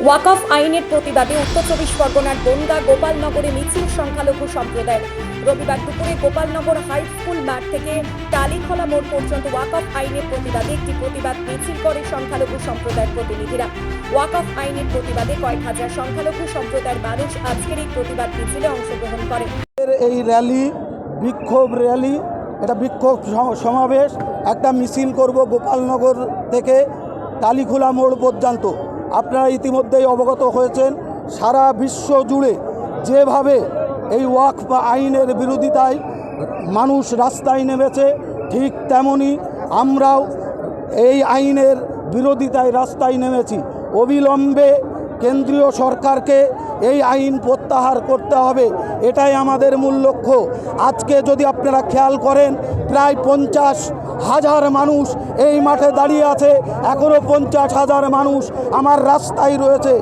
ওয়াকফ আইনের প্রতিবাদে উত্তর চব্বিশ পরগনার বনগা গোপালনগরে মিছিল সংখ্যালঘু সম্প্রদায়ের। রবিবার দুপুরে গোপালনগর হাই স্কুল মাঠ থেকে টালিখোলা মোড় পর্যন্ত ওয়াকফ আইনের প্রতিবাদে একটি প্রতিবাদ মিছিল করে সংখ্যালঘু সম্প্রদায়ের প্রতিনিধিরা। ওয়াকফ আইনের প্রতিবাদে কয়েক হাজার সংখ্যালঘু সম্প্রদায়ের মানুষ আজকের এই প্রতিবাদ মিছিলে অংশগ্রহণ করে। এই র্যালি, বিক্ষোভ র্যালি, এটা বিক্ষোভ সমাবেশ, একটা মিছিল করব গোপালনগর থেকে টালিখোলা মোড় পর্যন্ত। আপনারা ইতিমধ্যেই অবগত হয়েছেন, সারা বিশ্ব জুড়ে যেভাবে এই ওয়াকফ আইনের বিরোধিতায় মানুষ রাস্তায় নেমেছে, ঠিক তেমনি আমরাও এই আইনের বিরোধিতায় রাস্তায় নেমেছি। অবিলম্বে কেন্দ্রীয় সরকারকে এই আইন প্রত্যাহার করতে হবে, এটাই আমাদের মূল লক্ষ্য। আজকে যদি আপনারা খেয়াল করেন, প্রায় 50,000 মানুষ এই মাঠে দাঁড়িয়ে আছে, এখনও 50,000 মানুষ আমার রাস্তায় রয়েছে।